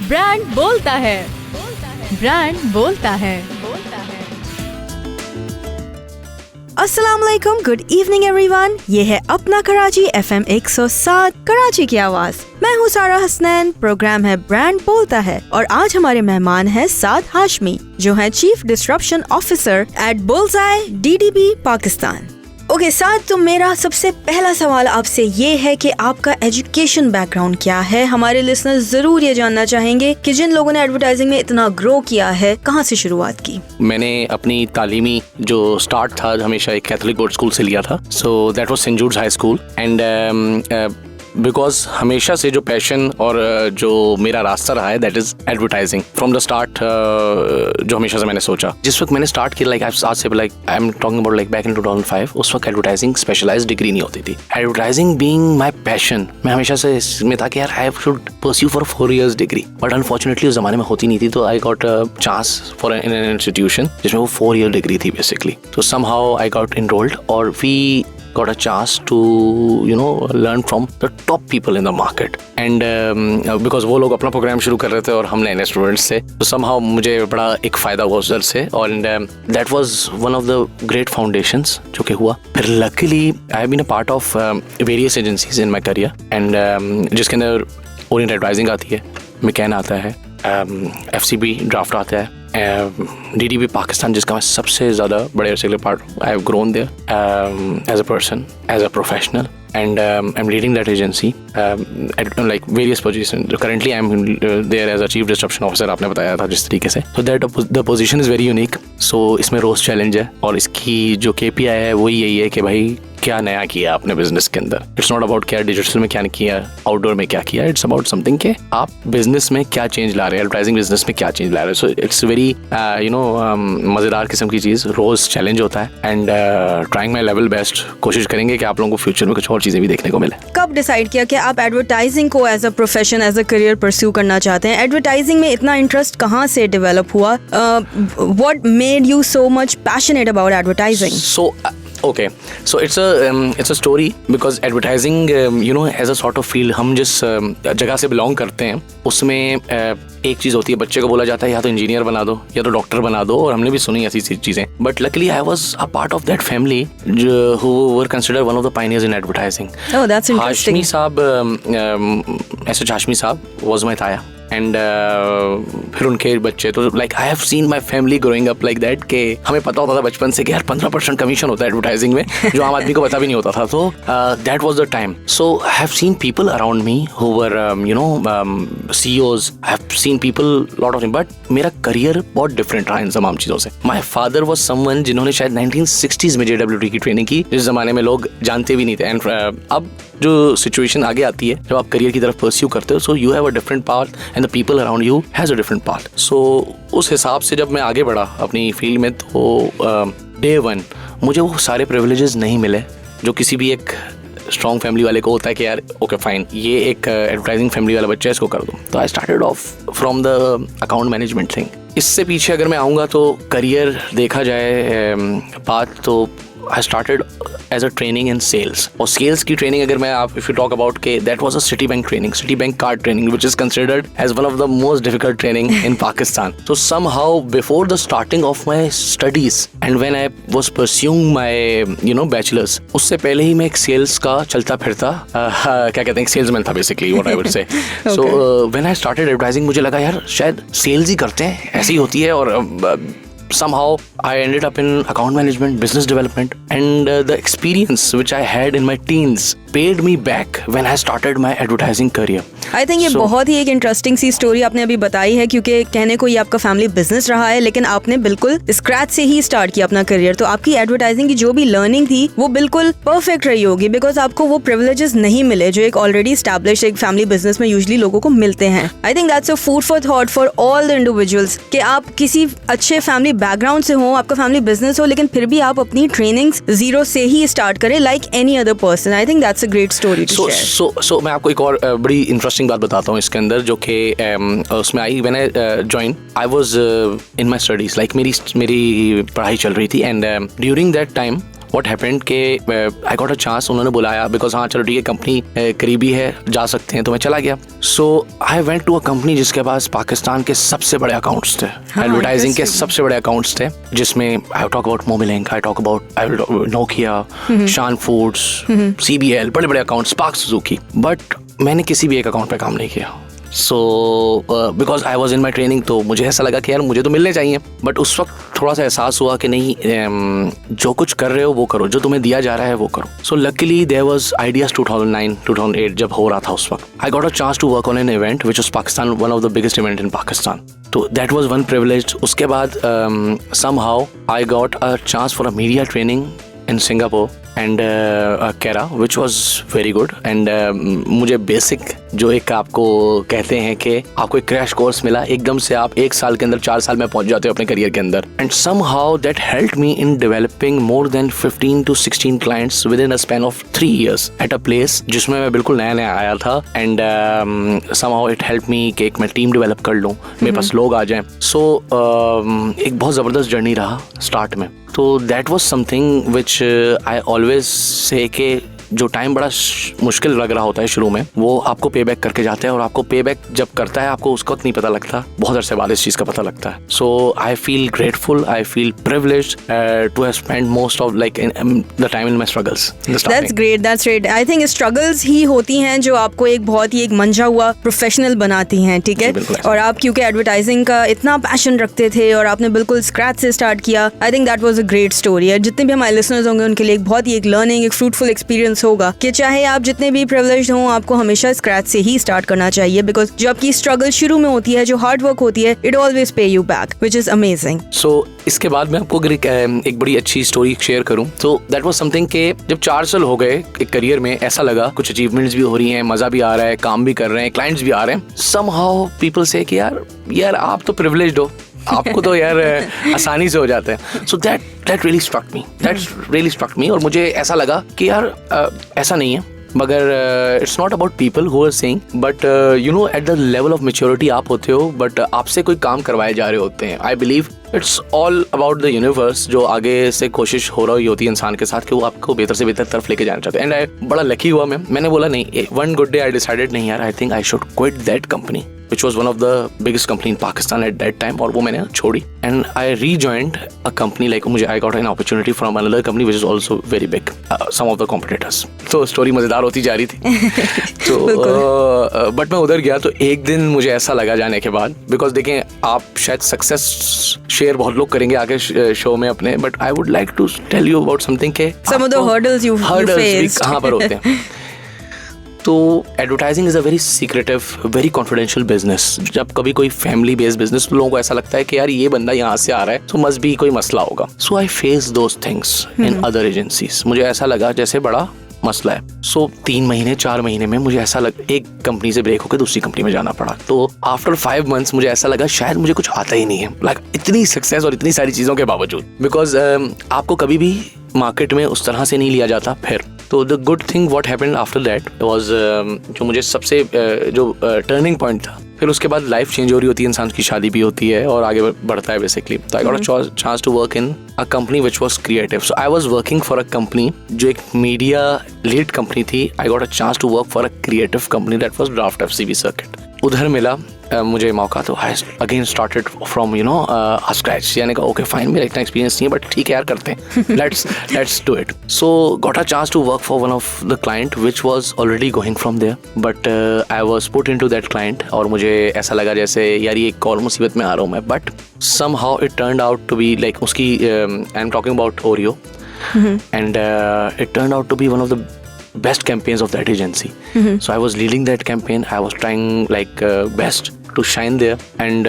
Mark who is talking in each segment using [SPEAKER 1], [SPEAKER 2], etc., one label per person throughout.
[SPEAKER 1] Brand बोलता है, brand बोलता है।
[SPEAKER 2] अस्सलाम वालेकुम, गुड इवनिंग एवरीवन। ये है अपना कराची FM 107 कराची की आवाज। मैं हूँ सारा हसनैन। प्रोग्राम है ब्रांड बोलता है और आज हमारे मेहमान हैं साद हाशमी, जो है chief disruption officer at Bullseye DDB Pakistan. Okay Saad, तो मेरा सबसे पहला सवाल आपसे ये है कि आपका एजुकेशन बैकग्राउंड क्या है। हमारे लिसनर्स जरूर ये जानना चाहेंगे कि जिन लोगों ने एडवर्टाइजिंग में इतना ग्रो किया है, कहाँ से शुरुआत की।
[SPEAKER 3] मैंने अपनी तालीमी जो स्टार्ट था हमेशा एक कैथोलिक बोर्ड स्कूल से लिया था। सो that was sent Jude's high school and because हमेशा से जो पैशन और जो मेरा रास्ता रहा है that is advertising from the start. जो हमेशा से मैंने सोचा, जिस वक्त मैंने स्टार्ट किया लाइक आज से like I am talking about like back in 2005, उस वक्त एडवर्टाइजिंग स्पेशलाइज्ड डिग्री नहीं होती थी। एडवर्टाइजिंग बीइंग माय पैशन, मैं हमेशा से इसमें था कि यार I should pursue for 4 years degree, but unfortunately उस जमाने में होती नहीं थी। तो I got a chance for in an institution जिसमें वो 4 year डिग्री थी बेसिकली। तो समहाउ आई गॉट इनरोल्ड और we got a chance to learn from the top people in the market and because वो लोग अपना प्रोग्राम शुरू कर रहे थे और हम नए स्टूडेंट्स थे, तो somehow मुझे बड़ा एक फ़ायदा हुआ उस दर से और that was one of the great foundations जो कि हुआ। फिर luckily I have been a part of various agencies in my career and जिसके अंदर ओरिएंट एडवर्टाइजिंग आती है, मैकेन आता है, FCB ड्राफ्ट आता है, DDB पाकिस्तान जिसका मैं सबसे ज़्यादा बड़े अरसे के लिए पार्ट हूँ। I have grown there as a person, as a professional and I'm leading that agency at like various positions. Currently I'm there as a chief disruption officer, आपने बताया था जिस तरीके से। So that the position is very unique. So इसमें रोज challenge है और इसकी जो KPI है वो यही है कि भाई क्या नया किया आपने बिजनेस के अंदर। इट्स नॉट अबाउट क्या डिजिटल में क्या किया, आउटडोर में क्या किया, इट्स अबाउट समथिंग के आप बिजनेस में क्या चेंज ला रहे हैं, एडवर्टाइजिंग बिजनेस में क्या चेंज ला रहे हैं। सो इट्स वेरी मज़ेदार किस्म की चीज़, रोज चैलेंज होता है and trying my level best. कोशिश करेंगे कि आप लोगों को फ्यूचर में कुछ और चीज़ें भी देखने को मिले।
[SPEAKER 2] कब डिसाइड किया कि आप एडवर्टाइजिंग को as a profession, as a career pursue करना चाहते हैं? एडवर्टाइजिंग में इतना इंटरेस्ट कहाँ से डेवलप हुआ? What made you so much passionate about advertising?
[SPEAKER 3] Okay, so it's a story because advertising as a sort of field, हम जिस जगह से बिलोंग करते हैं उसमें एक चीज़ होती है, बच्चे को बोला जाता है या तो इंजीनियर बना दो या तो डॉक्टर बना दो, और हमने भी सुनी ऐसी चीज़ें। But luckily I was a part of that family who were considered one of the pioneers in advertising.
[SPEAKER 2] Oh, that's interesting.
[SPEAKER 3] Hashmi साहब, एसएच हाशमी साहब was my ताया एंड फिर उनके बच्चे। तो like I have seen my family growing up like that कि हमें पता होता था बचपन से कि यार 15% कमीशन होता है एडवर्टाइजिंग में, जो आम आदमी को पता भी नहीं होता था। तो that was the time. So I have seen people around me who were CEOs, I have seen people lot of, but मेरा करियर बहुत डिफरेंट रहा इन तमाम चीज़ों से। माई फादर वॉज समवन जिन्होंने शायद 1960s में JWT की ट्रेनिंग की, जिस जमाने में लोग जानते भी नहीं थे। एंड अब जो सिचुएशन आगे आती है जब आप करियर की तरफ परस्यू करते हो, so you have a different path and the people around you has a different path. So उस हिसाब से जब मैं आगे बढ़ा अपनी फील्ड में, तो डे वन मुझे वो सारे प्रिविलेजेस नहीं मिले जो किसी भी एक स्ट्रॉन्ग फैमिली वाले को होता है कि यार ओके फाइन, ये एक एडवर्टाइजिंग फैमिली वाला बच्चा है, इसको कर दो। तो I started off from the account management thing. इससे पीछे अगर मैं आऊँगा तो करियर देखा जाए बात, तो I started as a training in sales. और sales की training अगर मैं if you talk about के that was a Citibank training, Citibank card training, which is considered as one of the most difficult training in Pakistan. So somehow before the starting of my studies and when I was pursuing my bachelor's, उससे पहले ही मैं एक sales का चलता फिरता क्या कहते हैं salesman था basically what I would say. Okay. So when I started advertising मुझे लगा यार शायद sales ही करते हैं, ऐसी होती है। और somehow I ended up in account management, business development, and the experience which I had in my teens paid me back when I started my advertising career.
[SPEAKER 2] I think ये बहुत ही एक इंटरेस्टिंग सी story आपने अभी बताई है, क्योंकि कहने को ये आपका फैमिली बिजनेस रहा है, लेकिन आपने बिल्कुल स्क्रैच से ही स्टार्ट किया अपना करियर। तो आपकी एडवर्टाइजिंग की जो भी लर्निंग थी वो बिल्कुल परफेक्ट रही होगी, बिकॉज आपको वो प्रिविलेजेस नहीं मिले जो एक ऑलरेडी एस्टैब्लिश्ड एक फैमिली बिजनेस में यूजुअली लोगों को मिलते हैं। आई think that's a food for thought for all the individuals कि आप किसी अच्छे फैमिली बैकग्राउंड से हो, आपका फैमिली बिजनेस हो, लेकिन फिर भी आप अपनी ट्रेनिंग्स जीरो से ही स्टार्ट करें like any other person. I think that's a great story to share.
[SPEAKER 3] So मैं आपको एक और बड़ी इंटरेस्टिंग बात बताता हूँ इसके अंदर, जो कि उसमें I when I join, I was in my studies, like मेरी पढ़ाई चल रही थी and during that time what happened के आई गॉट अ चांस, उन्होंने बुलाया बिकॉज हाँ चलो ठीक है कंपनी करीबी है, जा सकते हैं, तो मैं चला गया. So I went to a company जिसके पास पाकिस्तान के सबसे बड़े अकाउंट्स थे, एडवर्टाइजिंग के सबसे बड़े अकाउंट्स थे, जिसमें I talk about Mobilink, I talk about Nokia, शान फूड्स, CBL, बड़े बड़े अकाउंट्स, स्पार्क सुजुकी. बट मैंने किसी भी एक अकाउंट पे काम नहीं किया. So because I was in my training, तो मुझे ऐसा लगा कि यार मुझे तो मिलने चाहिए. बट उस वक्त थोड़ा सा एहसास हुआ कि नहीं, जो कुछ कर रहे हो वो करो, जो तुम्हें दिया जा रहा है वो करो. So luckily there was ideas 2009-2008 जब हो रहा था उस वक्त. I got a chance to work on an event which was Pakistan, one of the biggest event in Pakistan. तो दैट वाज वन प्रिविलेज. उसके बाद somehow I got a chance for a media training in Singapore and Kera, which was very good. And मुझे basic जो एक आपको कहते हैं कि आपको एक क्रैश कोर्स मिला, एकदम से आप 1 साल के अंदर 4 साल में पहुंच जाते हो अपने करियर के अंदर. And somehow that helped me in developing more than 15 to 16 clients within a span of 3 years at a place जिसमें मैं बिल्कुल नया नया आया था. And somehow it helped me कि एक मैं टीम डेवलप कर लूँ, मेरे पास लोग आ जाएं. So एक बहुत ज़बरदस्त जर्नी रहा स्टार्ट में. तो that was something which I always say कि जो टाइम बड़ा मुश्किल लग रहा होता है शुरू में, वो आपको पे बैक करके जाता है. और आपको पे बैक जब करता है आपको उसको नहीं पता लगता, बहुत अरसे बाद इस चीज़ का पता लगता है. So I feel grateful, I feel privileged to have spent most of like the time in my struggles.
[SPEAKER 2] That's great. I think struggles ही होती हैं जो आपको एक बहुत ही एक मंझा हुआ प्रोफेशनल बनाती हैं. ठीक है. और आप क्योंकि एडवर्टाइजिंग का इतना पैशन रखते थे और आपने बिल्कुल स्क्रैच से स्टार्ट किया, I think that was a great story. और जितने भी हमारे लिसनर्स होंगे उनके लिए एक बहुत ही एक लर्निंग, एक फ्रूटफुल एक्सपीरियंस होगा कि चाहे आप जितने भी प्रिविलेज्ड हों, आपको हमेशा स्क्रैच से ही स्टार्ट करना चाहिए. बिकॉज जो आपकी स्ट्रगल शुरू में होती है, जो हार्ड वर्क होती है, it always pay you back, which is amazing.
[SPEAKER 3] So इसके बाद मैं आपको अगर एक बड़ी अच्छी स्टोरी शेयर करूं तो दैट वाज समथिंग के जब 4 साल हो गए एक करियर में, ऐसा लगा कुछ अचीवमेंट्स भी हो रही हैं, मजा भी आ रहा है, काम भी कर रहे हैं, क्लाइंट्स भी आ रहे हैं. समहाउ पीपल से कि यार आप तो प्रिविलेज्ड हो, आपको तो यार आसानी से हो जाता है. So that really struck me. और मुझे ऐसा लगा कि यार ऐसा नहीं है. मगर it's not about people who are saying, but you know at the level of maturity आप होते हो, बट आपसे कोई काम करवाए जा रहे होते हैं. I believe it's all about the universe, जो आगे से कोशिश हो रही होती है इंसान के साथ कि वो आपको बेहतर से बेहतर तरफ लेके जाना चाहते हैं. एंड आई बड़ा लकी हुआ मैंने बोला नहीं, one good day I decided नहीं यार, I think I should quit that company which was one of the biggest company in Pakistan at that time, और वो मैंने छोड़ी. And I rejoined a company, like मुझे I got an opportunity from another company which is also very big, some of the competitors. तो story मज़ेदार होती जा रही थी. तो बट मैं उधर गया तो एक दिन मुझे ऐसा लगा जाने के बाद, बिकॉज देखें आप शायद सक्सेस शेयर बहुत लोग करेंगे आगे शो में अपने, but I would like to tell you about something के
[SPEAKER 2] some of the hurdles you faced
[SPEAKER 3] कहाँ पर होते हैं. तो advertising is a very secretive, very confidential business. जब कभी कोई फैमिली बेस्ड बिजनेस, तो लोगों को ऐसा लगता है कि यार ये बंदा यहाँ से आ रहा है तो मस्ट बी कोई मसला होगा. So I face those things in other agencies. मुझे ऐसा लगा जैसे बड़ा मसला है. सो 3 महीने 4 महीने में मुझे ऐसा लगा एक कंपनी से ब्रेक होकर दूसरी कंपनी में जाना पड़ा. तो आफ्टर 5 months मुझे ऐसा लगा शायद मुझे कुछ आता ही नहीं है, लाइक इतनी सक्सेस और इतनी सारी चीज़ों के बावजूद. बिकॉज आपको कभी भी मार्केट में उस तरह से नहीं लिया जाता. फिर तो the good thing what happened after that was, जो मुझे सबसे जो टर्निंग पॉइंट था, फिर उसके बाद लाइफ चेंज हो रही होती है, इंसान की शादी भी होती है और आगे बढ़ता है बेसिकली. तो I got a chance to work in a company which was creative. So I was working for a company जो एक मीडिया लीड कंपनी थी. I got a chance to work for a creative company that was draft FCB circuit. उधर मिला मुझे मौका, तो I again started from scratch. यानी कि ओके फाइन, मेरा इतना एक्सपीरियंस नहीं है बट ठीक है यार करते हैं, let's do it. So got a chance to work for one of the client which was already going from there, but I was put into that client. और मुझे ऐसा लगा जैसे यार ये एक और मुसीबत में आ रहा हूँ मैं. But somehow it turned out to be like उसकी I'm talking about Oreo, and it turned out to be one of the best campaigns of that agency. So I was leading that campaign. I was trying like best to shine there, and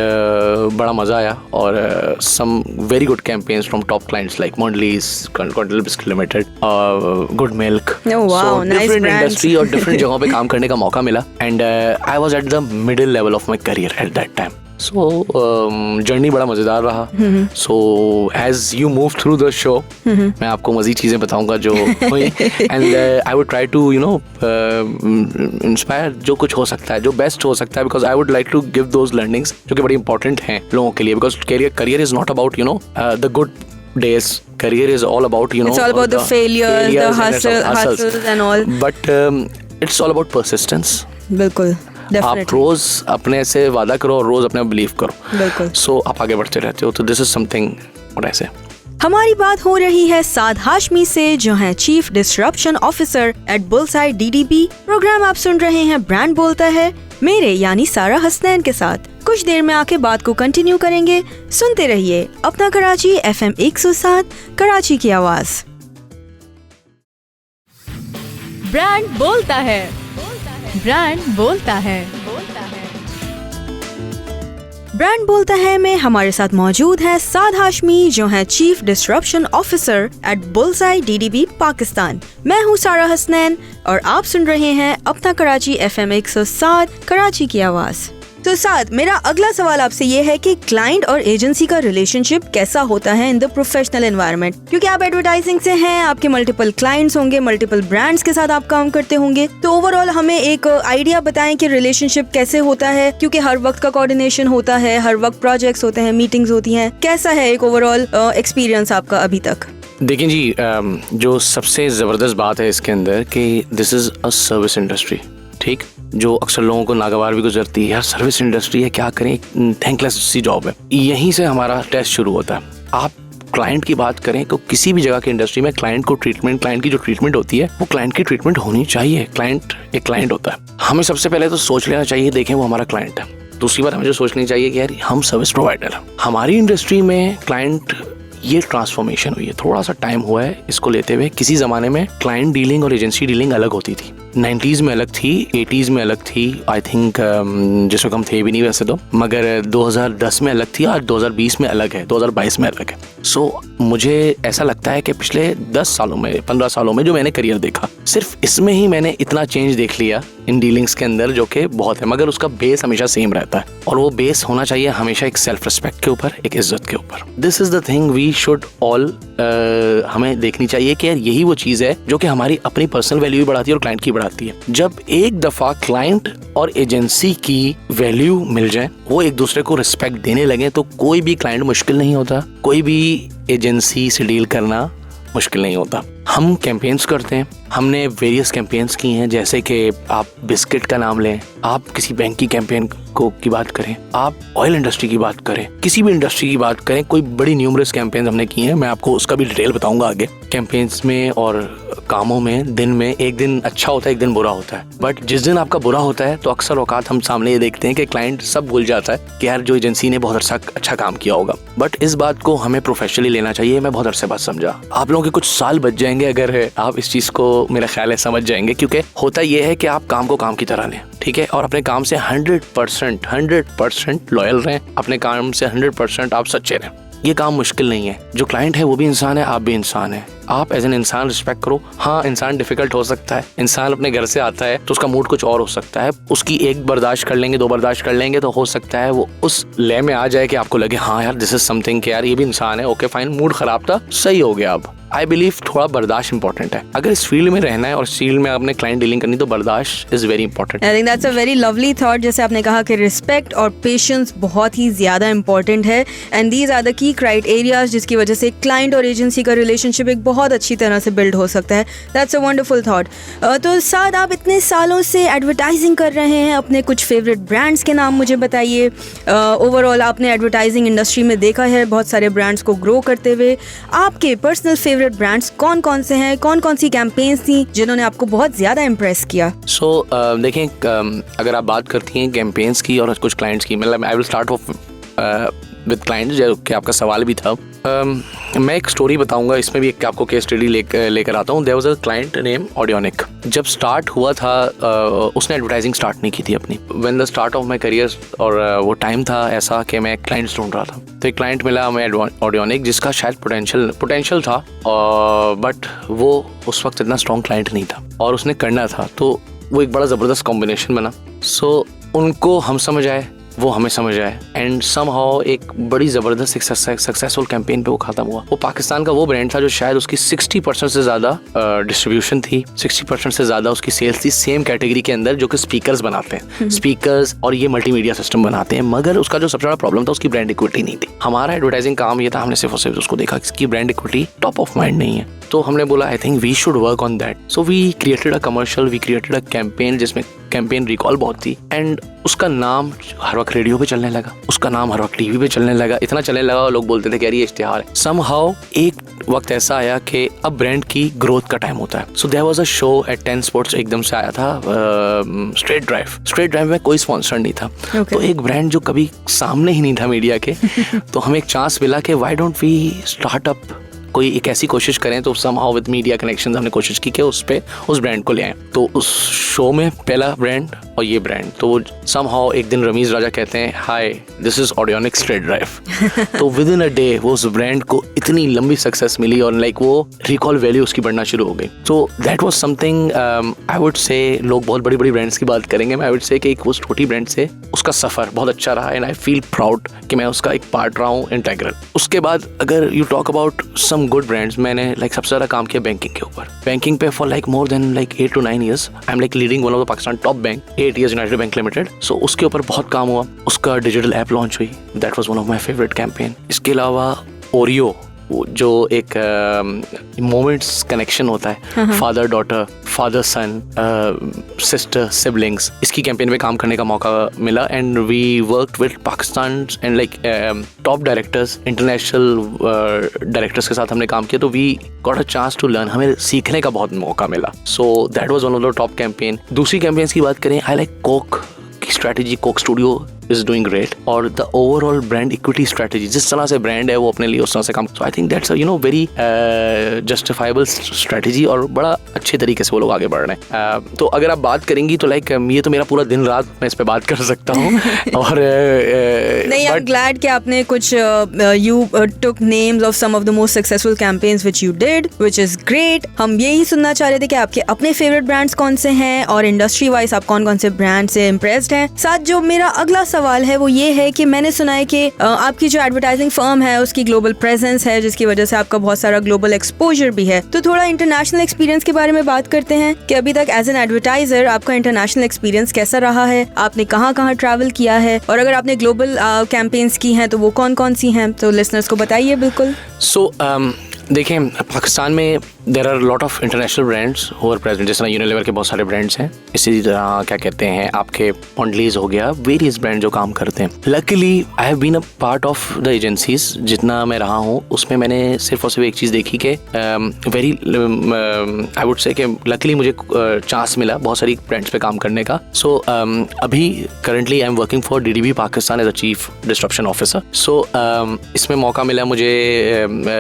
[SPEAKER 3] बड़ा मज़ा आया. और some very good campaigns from top clients like Mondelez, Continental Biscuit Limited, Good Milk.
[SPEAKER 2] Oh wow,
[SPEAKER 3] so
[SPEAKER 2] nice
[SPEAKER 3] different
[SPEAKER 2] brands.
[SPEAKER 3] industry और different जगहों पे काम करने का मौका मिला. And I was at the middle level of my career at that time. So journey बड़ा मज़ेदार रहा. So as you move through the show, मैं आपको मज़ीद चीज़ें बताऊंगा जो हुई, and I would try to inspire जो कुछ हो सकता है, जो बेस्ट हो सकता है, because I would like to give those learnings जो कि बड़ी important हैं लोगों के लिए. Because career is not about the good days. Career is all about, you know,
[SPEAKER 2] It's all about the failures, the hustles and all.
[SPEAKER 3] But it's all about persistence.
[SPEAKER 2] बिल्कुल,
[SPEAKER 3] आप
[SPEAKER 2] definitely.
[SPEAKER 3] रोज अपने से वादा करो और रोज अपने बिलीव करो,
[SPEAKER 2] बिल्कुल।
[SPEAKER 3] सो आप आगे बढ़ते रहते हो। तो this is something what I से।
[SPEAKER 2] हमारी बात हो रही है साद हाशमी से, जो है chief disruption officer at Bullseye DDB। Programme आप सुन रहे हैं ब्रांड बोलता है, मेरे यानी सारा हसनैन के साथ। कुछ देर में आके बात को कंटिन्यू करेंगे। सुनते रहिए अपना कराची FM 107, कराची की आवाज।
[SPEAKER 1] ब्रांड बोलता है, ब्रांड बोलता है।
[SPEAKER 2] ब्रांड बोलता है में हमारे साथ मौजूद है साद हाशमी, जो है chief disruption officer at Bullseye DDB Pakistan. मैं हूँ सारा हसनैन और आप सुन रहे हैं अपना कराची FM 107, कराची की आवाज। तो साद, मेरा अगला सवाल आपसे ये है कि क्लाइंट और एजेंसी का रिलेशनशिप कैसा होता है इन द प्रोफेशनल एनवायरनमेंट, क्योंकि आप एडवर्टाइजिंग से हैं, आपके मल्टीपल क्लाइंट्स होंगे, मल्टीपल ब्रांड्स के साथ आप काम करते होंगे। तो ओवरऑल हमें एक आइडिया बताएं कि रिलेशनशिप कैसे होता है, क्योंकि हर वक्त का कोऑर्डिनेशन होता है, हर वक्त प्रोजेक्ट्स होते हैं, मीटिंग्स होती हैं। कैसा है एक ओवरऑल एक्सपीरियंस आपका अभी तक?
[SPEAKER 3] देखिए जी, जो सबसे ज़बरदस्त बात है इसके अंदर कि this is a service industry, ठीक, जो अक्सर लोगों को नागवार भी गुजरती है। यार सर्विस इंडस्ट्री है, क्या करें, थैंकलेस सी जॉब है। यहीं से हमारा टेस्ट शुरू होता है। आप क्लाइंट की बात करें तो किसी भी जगह की इंडस्ट्री में क्लाइंट की जो ट्रीटमेंट होती है वो क्लाइंट की ट्रीटमेंट होनी चाहिए। क्लाइंट एक क्लाइंट होता है। हमें सबसे पहले तो सोच लेना चाहिए, देखें वो हमारा क्लाइंट है। दूसरी बात हमें जो सोचनी चाहिए कि यार हम सर्विस प्रोवाइडर हैं। हमारी इंडस्ट्री में क्लाइंट, ये ट्रांसफॉर्मेशन हुई है, थोड़ा सा टाइम हुआ है इसको लेते हुए। किसी ज़माने में क्लाइंट डीलिंग और एजेंसी डीलिंग अलग होती थी। 90s में अलग थी, 80s में अलग थी, आई थिंक जिस वक्त हम थे भी नहीं वैसे तो, मगर 2010 में अलग थी और 2020 में अलग है, 2022 में अलग है। सो मुझे ऐसा लगता है कि पिछले 10 सालों में, 15 सालों में जो मैंने करियर देखा, सिर्फ इसमें ही मैंने इतना चेंज देख लिया इन डीलिंग्स के अंदर, जो कि बहुत है। मगर उसका बेस हमेशा सेम रहता है और वो बेस होना चाहिए हमेशा एक सेल्फ रिस्पेक्ट के ऊपर, एक इज्जत के ऊपर। This is the thing we should all, हमें देखनी चाहिए कि यार यही वो चीज़ है जो कि हमारी अपनी पर्सनल वैल्यू भी बढ़ाती है और क्लाइंट की बढ़ाती है। जब एक दफ़ा क्लाइंट और एजेंसी की वैल्यू मिल जाए, वो एक दूसरे को रिस्पेक्ट देने लगे, तो कोई भी क्लाइंट मुश्किल नहीं होता, कोई भी एजेंसी से डील करना मुश्किल नहीं होता। हम कैंपेन्स करते हैं, हमने वेरियस कैंपेन्स की हैं, जैसे कि आप बिस्किट का नाम लें, आप किसी बैंक की कैंपेन की बात करें, आप ऑयल इंडस्ट्री की बात करें, किसी भी इंडस्ट्री की बात करें, कोई बड़ी न्यूमरस कैंपेन्स हमने की हैं। मैं आपको उसका भी डिटेल बताऊंगा आगे। कैंपेन्स में और कामों में, दिन में एक दिन अच्छा होता है, एक दिन बुरा होता है। बट जिस दिन आपका बुरा होता है तो अक्सर औकात हम सामने ये देखते हैं कि क्लाइंट सब भूल जाता है कि यार जो एजेंसी ने बहुत अच्छा काम किया होगा। बट इस बात को हमें प्रोफेशनली लेना चाहिए। मैं बहुत अरसे बाद समझा, आप लोगों के कुछ साल बच जाएंगे अगर आप इस चीज़ को, मेरा ख्याल है, समझ जाएंगे। क्योंकि होता यह है कि आप काम को काम की तरह लें, ठीक है, और अपने काम से 100% लॉयल रहें, अपने काम से 100% आप सच्चे रहें। ये काम मुश्किल नहीं है। जो क्लाइंट है वो भी इंसान है, आप भी इंसान है। आप एज एन इंसान रिस्पेक्ट करो। हाँ, इंसान डिफिकल्ट हो सकता है, इंसान अपने घर से आता है तो उसका मूड कुछ और हो सकता है। उसकी एक बर्दाश्त कर लेंगे, 2 बर्दाश्त कर लेंगे तो हो सकता है वो उस ले में आ जाए कि आपको लगे हाँ यार दिस इज समथिंग, कि यार ये भी इंसान है। ओके फाइन, मूड खराब था, सही हो गया। अब आई बिलीव थोड़ा बर्दाश्त इंपॉर्टेंट है। अगर इस फील्ड में रहना है और इस फील्ड में अपने क्लाइंट डीलिंग करनी, तो बर्दाश्त is very important.
[SPEAKER 2] I think that's a very lovely thought. जैसे आपने कहा कि रिस्पेक्ट और पेशेंस बहुत ही ज्यादा इंपॉर्टेंट है, and these are the key criterias जिसकी वजह से क्लाइंट और एजेंसी का रिलेशनशिप एक बहुत अच्छी तरह से बिल्ड हो सकता है। That's a wonderful thought. तो साद, आप इतने सालों से एडवर्टाइजिंग कर रहे हैं, अपने कुछ फेवरेट ब्रांड्स के नाम मुझे बताइए। ओवरऑल आपने एडवर्टाइजिंग इंडस्ट्री में देखा है बहुत सारे ब्रांड्स को ग्रो करते हुए। आपके पर्सनल फेवरेट ब्रांड्स कौन कौन से हैं, कौन कौन सी कैंपेन्स थी जिन्होंने आपको बहुत ज्यादा इम्प्रेस किया?
[SPEAKER 3] देखें, अगर आप बात करती हैं कैंपेन्स की और कुछ क्लाइंट्स की, मतलब I will start of with clients, जो कि आपका सवाल भी था। मैं एक स्टोरी बताऊंगा, इसमें भी एक आपको केस स्टडी लेकर आता हूँ। There was a client name Audionic. जब स्टार्ट हुआ था, उसने एडवर्टाइजिंग स्टार्ट नहीं की थी अपनी। When the start of my career, और वो टाइम था ऐसा कि मैं क्लाइंट्स ढूंढ रहा था, तो एक क्लाइंट मिला हमें ऑडियोनिक, जिसका शायद पोटेंशियल था, बट वो उस वक्त इतना स्ट्रॉन्ग क्लाइंट नहीं था और उसने करना था, तो वो एक बड़ा ज़बरदस्त कॉम्बिनेशन बना। सो उनको हम समझ आए, वो हमें समझ आए एंड समहाउ एक बड़ी जबरदस्त सक्सेसफुल कैंपेन पे वो खत्म हुआ। वो पाकिस्तान का वो ब्रांड था जो शायद उसकी 60% से ज्यादा डिस्ट्रीब्यूशन थी, 60% से ज्यादा उसकी सेल्स थी सेम कैटेगरी के अंदर जो कि स्पीकर्स बनाते हैं, स्पीकर्स और ये मल्टीमीडिया सिस्टम बनाते हैं, मगर उसका जो सबसे बड़ा प्रॉब्लम था उसकी ब्रांड इक्विटी नहीं थी। हमारा एडवर्टाइजिंग काम ये था, हमने सिर्फ और सिर्फ उसको देखा इसकी brand equity top of mind नहीं है, तो हमने बोला I think we should work on that. So we created a commercial, we created a campaign जिसमें कैंपेन रिकॉल बहुत थी एंड उसका नाम हर वक्त रेडियो पे चलने लगा, उसका नाम हर वक्त टीवी पे चलने लगा, इतना चलने लगा और लोग बोलते थे कि यार ये इश्तिहार है। समहाउ एक वक्त ऐसा आया कि अब ब्रांड की ग्रोथ का टाइम होता है। So there was a show at 10 sports, एकदम से आया था स्ट्रेट ड्राइव में कोई स्पॉन्सर नहीं था। तो एक ब्रांड जो कभी सामने ही नहीं था मीडिया के तो हमें एक चांस मिला कि why don't we start up, कोई एक ऐसी कोशिश करें। तो समहाउ विद मीडिया कनेक्शंस हमने कोशिश की कि उस ब्रांड को ले आए। तो उस शो में पहला ब्रांड और ये ब्रांड, तो समहाउ एक दिन रमीज राजा कहते हैं hi this is Audionics straight drive. तो विद इन अ डे वो उस ब्रांड को इतनी लंबी सक्सेस मिली और लाइक वो रिकॉल वैल्यू उसकी बढ़ना शुरू हो गई। तो that was something I would से, लोग बहुत बड़ी बड़ी ब्रांड्स की बात करेंगे, मैं आई वुड से कि एक वो छोटी ब्रांड से उसका सफर बहुत अच्छा रहा एंड आई फील प्राउड कि मैं उसका एक पार्ट रहा हूँ इंटेग्रल। उसके बाद अगर you talk about some good brands, मैंने लाइक सबसे ज्यादा काम किया बैंकिंग के ऊपर। बैंकिंग पे for like more than like 8 to 9 years I am like leading one of the Pakistan top bank, 8 years United Bank Limited. So उसके ऊपर बहुत काम हुआ, उसका डिजिटल ऐप लॉन्च हुई, that was one of my favourite campaign. इसके अलावा Oreo, जो एक मोमेंट्स कनेक्शन होता है, father daughter, father son, sister, siblings, इसकी कैंपेन पे काम करने का मौका मिला and we worked with Pakistan and like top directors, international directors के साथ हमने काम किया। तो we got a chance to learn, हमें सीखने का बहुत मौका मिला। So that was one of the top campaign. दूसरी कैंपेन्स की बात करें, आई लाइक कोक की strategy, Coke Studio is doing great, और the overall brand equity strategy, जिस तरह से ब्रांड है वो अपने लिए उस तरह से काम, so I think that's a very justifiable strategy और बड़ा अच्छे तरीके से वो लोग आगे बढ़ रहे हैं। तो अगर आप बात करेंगी तो लाइक ये तो मेरा पूरा दिन रात मैं इस पे बात कर सकता हूँ और
[SPEAKER 2] नहीं, I'm glad कि आपने कुछ you took names of some of the most successful campaigns which you did, which is great। हम यही सुनना चाह रहे थे कि आपके अपने फेवरेट ब्रांड्स कौन से हैं और इंडस्ट्री वाइज आप कौन कौन से ब्रांड से इम्प्रेस्ड हैं। साथ जो मेरा अगला सवाल है वो ये है कि मैंने सुना है कि आपकी जो एडवर्टाइजिंग फर्म है उसकी ग्लोबल प्रेजेंस है, जिसकी वजह से आपका बहुत सारा ग्लोबल एक्सपोजर भी है। तो थोड़ा इंटरनेशनल एक्सपीरियंस के बारे में बात करते हैं कि अभी तक एज एन एडवर्टाइजर आपका इंटरनेशनल एक्सपीरियंस कैसा रहा है, आपने कहाँ कहाँ ट्रैवल किया है, और अगर आपने ग्लोबल कैंपेन्स की हैं तो वो कौन कौन सी हैं, तो लिसनर्स को बताइए बिल्कुल।
[SPEAKER 3] सो देखें, पाकिस्तान में there are lot of international brands who are present, जिस तरह यूनिलीवर के बहुत सारे ब्रांड्स हैं, इसी तरह क्या कहते हैं आपके पॉन्डलीज हो गया, वेरियस ब्रांड जो काम करते हैं। Luckily I have been a part of the agencies, जितना मैं रहा हूँ उसमें मैंने सिर्फ और सिर्फ एक चीज़ देखी कि वेरी आई वुड से कि लकीली मुझे चांस मिला बहुत सारी ब्रांड्स पे काम करने का। सो अभी currently I am working for DDB Pakistan as a chief disruption officer. So इसमें मौका मिला मुझे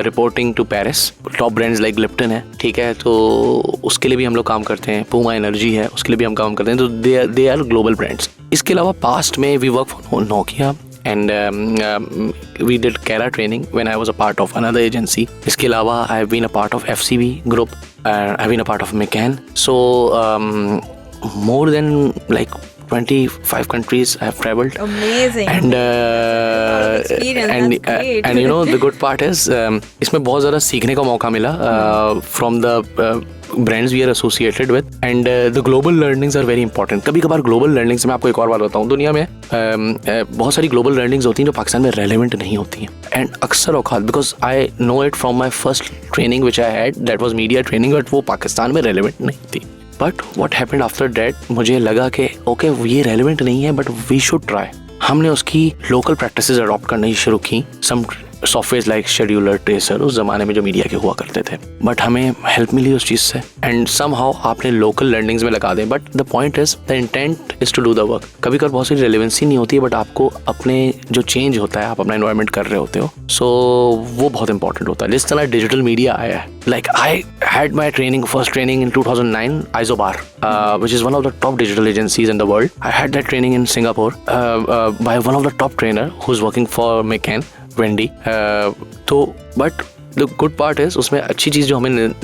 [SPEAKER 3] reporting to Paris, top brands like Lipton है, ठीक है, तो उसके लिए भी हम लोग काम करते हैं, पूमा एनर्जी है उसके लिए भी हम काम करते हैं, तो दे आर ग्लोबल ब्रांड्स। इसके अलावा पास्ट में we work for Nokia and we did Kera training when I was a part of another agency. इसके अलावा I have been a part of FCB group, I have been a part of McCann. So more than like 25 countries I have traveled.
[SPEAKER 2] Amazing.
[SPEAKER 3] And you know the good part is इसमें बहुत ज़्यादा सीखने का मौका मिला from the brands we are associated with, and the global learnings are very important. कभी कभार global learnings में आपको एक और बात बताऊँ, दुनिया में बहुत सारी global learnings होती हैं जो पाकिस्तान में relevant नहीं होती हैं, and अक्सर औकात because I know it from my first training which I had, that was media training, but वो पाकिस्तान में relevant नहीं थी। But what happened after that, मुझे लगा कि okay ये relevant नहीं है but we should try। हमने उसकी local practices adopt करनी शुरू की, some software like scheduler, tracer, उस जमाने में जो मीडिया के हुआ करते थे, बट हमें हेल्प मिली उस चीज़ से एंड समहाउ आपने लोकल लर्निंग्स में लगा दें, but the point is the intent is to do the work. कभी कभी बहुत सारी रेलेवेंसी नहीं होती है, बट आपको अपने जो चेंज होता है, आप अपना एनवायरनमेंट कर रहे होते हो, सो वो बहुत इंपॉर्टेंट होता है। जिस तरह डिजिटल मीडिया आया है, like I had my training, first training in 2009 Isobar, which is one of the top digital agencies in the world. I had that training in Singapore by one of the top trainer who's working for McCann, Wendy. तो but the good part is उसमें अच्छी चीज़ जो हमें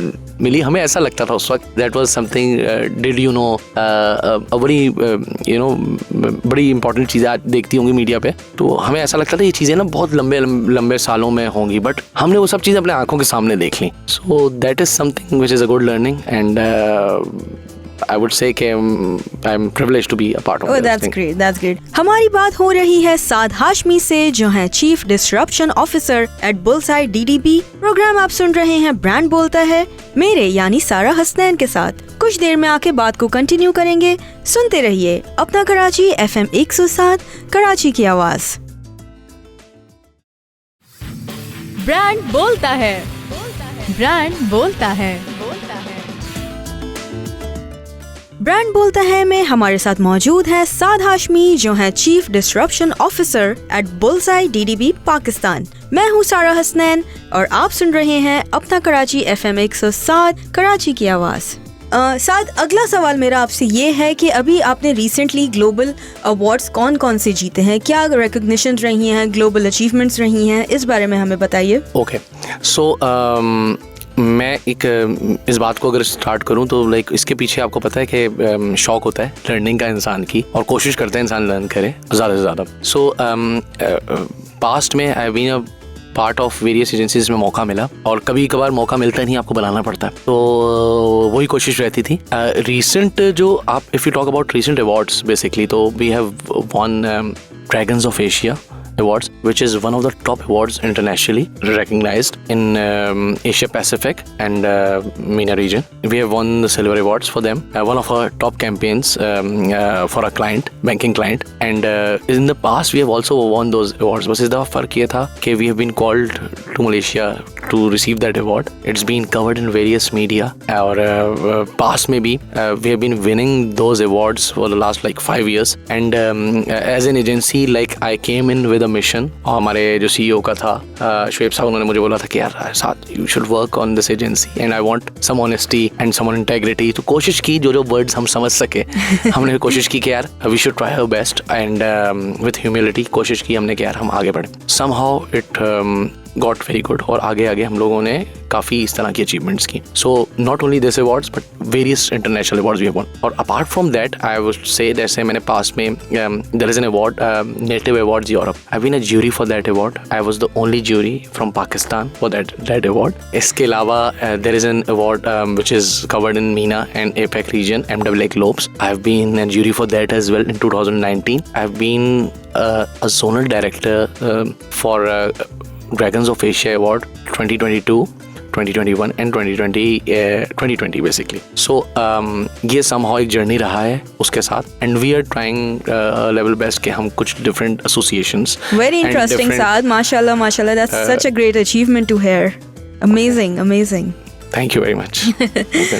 [SPEAKER 3] मिली, हमें ऐसा लगता था उस वक्त that was something, did you know, बड़ी बड़ी इंपॉर्टेंट चीज़ें आज देखती होंगी मीडिया पे, तो हमें ऐसा लगता था ये चीज़ें ना बहुत लंबे सालों में होंगी, बट हमने वो सब चीज़ें अपने आंखों के सामने देख ली. So that is something which is a good learning and I would say कि I'm privileged to be a part of this
[SPEAKER 2] that's
[SPEAKER 3] thing.
[SPEAKER 2] great, that's great. हमारी बात हो रही है साद हाशमी से, जो है chief disruption officer at Bullseye DDB. Programme आप सुन रहे हैं ब्रांड बोलता है, मेरे यानी सारा हसनैन के साथ. कुछ देर में आके बात को कंटिन्यू करेंगे. सुनते रहिए अपना कराची FM 107, कराची की आवाज.
[SPEAKER 1] ब्रांड बोलता है, ब्रांड बोलता है.
[SPEAKER 2] ब्रांड बोलता है में हमारे साथ मौजूद है साद हाशमी, जो है chief disruption officer at Bullseye DDB Pakistan. मैं हूँ सारा हसनैन और आप सुन रहे हैं अपना कराची FM 107, कराची की आवाज. साद, अगला सवाल मेरा आपसे ये है कि अभी आपने रिसेंटली ग्लोबल अवार्ड्स कौन कौन से जीते हैं, क्या रिकॉग्निशंस रही हैं, ग्लोबल अचीवमेंट्स रही हैं, इस बारे में हमें बताइए.
[SPEAKER 3] ओके, सो मैं इस बात को अगर स्टार्ट करूं तो लाइक इसके पीछे आपको पता है कि शौक होता है लर्निंग का इंसान की, और कोशिश करता है इंसान लर्न करे ज़्यादा से ज़्यादा. सो पास्ट में I been a part of various agencies में मौका मिला, और कभी कभार मौका मिलता नहीं, आपको बनाना पड़ता है, तो वही कोशिश रहती थी. रिसेंट जो आप if you talk about recent awards basically, तो we have won Dragons of Asia Awards, which is one of the top awards internationally recognized in Asia Pacific and MENA region. We have won the silver awards for them. One of our top campaigns for a client, banking client, and in the past we have also won those awards. बस इस दफ़ा फ़र्क ये था कि we have been called to Malaysia to receive that award. It's been covered in various media. और past में भी we have been winning those awards for the last like 5 years. And as an agency, like I came in with mission, और हमारे जो CEO का था शुएब साहब, उन्होंने मुझे बोला था कि यार साथ you should work on this agency and I want some honesty and some integrity. तो कोशिश की जो वर्ड्स हम समझ सके हमने कोशिश की कि यार we should try our best and with humility कोशिश की हमने कि यार हम आगे बढ़े. Somehow it got very good, और आगे हम लोगों ने काफ़ी इस तरह की अचीवमेंट्स की. So not only this awards but various international awards we have won. और apart from that I would say जैसे मैंने पास में there is an award, native awards Europe. I been a jury for that award. I was the only jury from Pakistan for that award. इसके अलावा there is an award which is covered in MENA and APAC region, MWA Globes. I have been a jury for that as well in 2019. I have been a zonal director for Dragons of Asia Award 2022, 2021 and 2020 basically. So ये somehow एक journey रहा है उसके साथ, and we are trying level best कि हम कुछ different associations.
[SPEAKER 2] Very interesting, Saad. Mashallah, that's such a great achievement to hear. Amazing.
[SPEAKER 3] Thank you very much.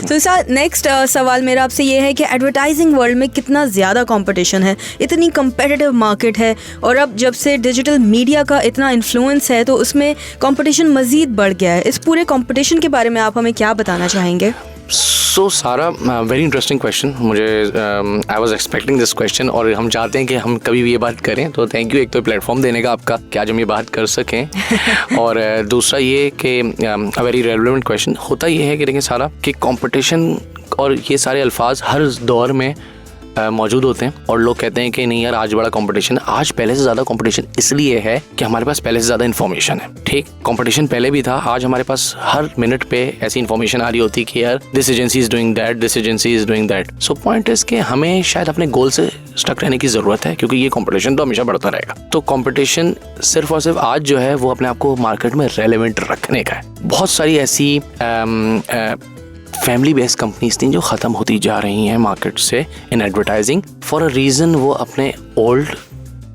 [SPEAKER 2] तो सर नेक्स्ट सवाल मेरा आपसे ये है कि एडवर्टाइजिंग वर्ल्ड में कितना ज़्यादा कंपटीशन है, इतनी कंपेटिटिव मार्केट है, और अब जब से डिजिटल मीडिया का इतना इन्फ्लुएंस है तो उसमें कंपटीशन मज़ीद बढ़ गया है. इस पूरे कंपटीशन के बारे में आप हमें क्या बताना चाहेंगे?
[SPEAKER 3] सो सारा वेरी इंटरेस्टिंग क्वेश्चन. मुझे I was expecting this question, और हम चाहते हैं कि हम कभी भी ये बात करें, तो थैंक यू एक तो प्लेटफॉर्म देने का आपका कि आज हम ये बात कर सकें. और दूसरा ये कि वेरी रेलेवेंट क्वेश्चन होता ये है कि देखिए सारा कि कंपटीशन और ये सारे अल्फाज हर दौर में मौजूद होते हैं, और लोग कहते हैं कि नहीं यार आज बड़ा कंपटीशन. आज पहले से ज़्यादा कंपटीशन इसलिए है कि हमारे पास पहले से ज़्यादा इन्फॉर्मेशन है. ठीक, कंपटीशन पहले भी था, आज हमारे पास हर मिनट पे ऐसी इन्फॉर्मेशन आ रही होती है कि यार this agency is doing that, this agency is doing that. So point is कि हमें शायद अपने गोल से स्टक रहने की ज़रूरत है, क्योंकि ये कंपटीशन तो हमेशा बढ़ता रहेगा. तो कंपटीशन सिर्फ और सिर्फ आज जो है वो अपने आप को मार्केट में रेलेवेंट रखने का है. बहुत सारी ऐसी फैमिली बेस्ड कंपनीज थी जो ख़त्म होती जा रही हैं मार्केट से in advertising. For a reason वो अपने ओल्ड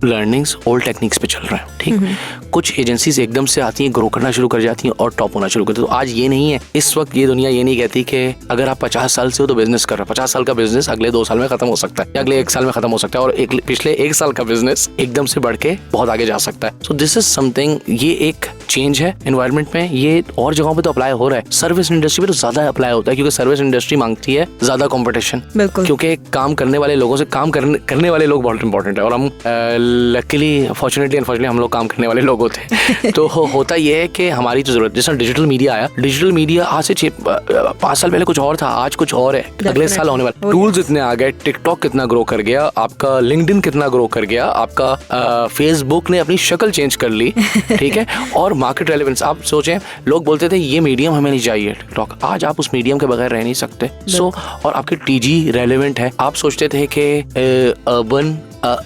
[SPEAKER 3] लर्निंग्स, ओल्ड टेक्निक्स पे चल रहे हैं. ठीक, कुछ एजेंसीज एकदम से आती हैं, ग्रो करना शुरू कर जाती हैं और टॉप होना शुरू करती हैं. तो आज ये नहीं है, इस वक्त ये दुनिया ये नहीं कहती कि अगर आप 50 साल से हो तो बिजनेस कर रहे हो. 50 साल का बिजनेस अगले 2 साल में खत्म हो सकता है, या अगले 1 साल में खत्म हो सकता है, और पिछले 1 साल का बिजनेस एकदम से बढ़ के बहुत आगे जा सकता है. सो दिस इज समथिंग, ये एक चेंज है एनवायरनमेंट में, ये और जगहों पे तो अप्लाई हो रहा है, सर्विस इंडस्ट्री पे तो ज्यादा अप्लाई होता है क्योंकि सर्विस इंडस्ट्री मांगती है ज्यादा कंपटीशन,
[SPEAKER 2] बिल्कुल,
[SPEAKER 3] क्योंकि काम करने वाले लोगों से काम करने वाले लोग बहुत इंपॉर्टेंट है और हम लकीली फॉर्चुनेटली अनफॉर्चुनेटली हम लोग काम करने वाले लोग होते हैं। तो होता ये है कि हमारी तो जरूरत, जैसे डिजिटल मीडिया आया, डिजिटल मीडिया आज से 5 साल पहले कुछ और था, आज कुछ और है, अगले साल होने वाला। टूल्स इतने आ गए, टिकटॉक कितना ग्रो कर गया, आपका लिंक्डइन कितना ग्रो कर गया, आपका फेसबुक ने अपनी शक्ल चेंज कर ली, ठीक है, और मार्केट रेलेवेंस आप सोचें, लोग बोलते थे ये मीडियम हमें नहीं चाहिए टिकटॉक, आज आप उस मीडियम के बगैर रह नहीं सकते। सो और आपकी टीजी रेलेवेंट है। आप सोचते थे कि अर्बन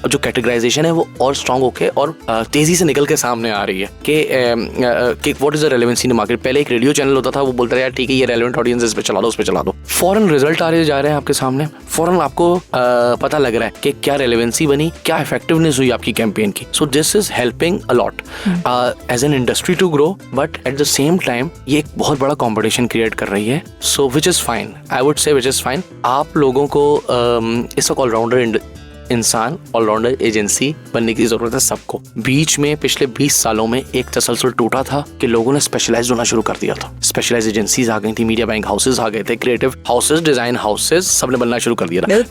[SPEAKER 3] जो कैटेगराइजेशन है वो और स्ट्रांग होके और तेजी से निकल के सामने आ रही है कि what is the relevancy in market. पहले एक रेडियो चैनल होता था, वो बोलता था यार ठीक है ये रेलेवेंट ऑडियंस इस पे चला दो, उस पे चला दो। फौरन रिजल्ट आ रहे जा रहे हैं आपके सामने, फौरन आपको पता लग रहा है कि क्या रेलेवेंसी बनी, क्या इफेक्टिवनेस हुई आपकी कैंपेन की। So this is helping a lot as an industry to grow, but at the same time ये एक बहुत बड़ा कॉम्पिटिशन क्रिएट कर रही है। So which is fine, I would say which is fine. आप लोगों को इस ऑलराउंडर इंसान, ऑलराउंडर एजेंसी बनने की जरूरत है सबको। बीच में पिछले 20 सालों में एक तसलसल टूटा था कि लोगों ने स्पेशलाइज होना शुरू कर दिया था, स्पेशलाइज एजेंसीज आ गई थी, मीडिया बाइंग हाउसेज आ गए थे, क्रिएटिव हाउसेज, डिजाइन हाउसेज, सबने बनना शुरू कर दिया था।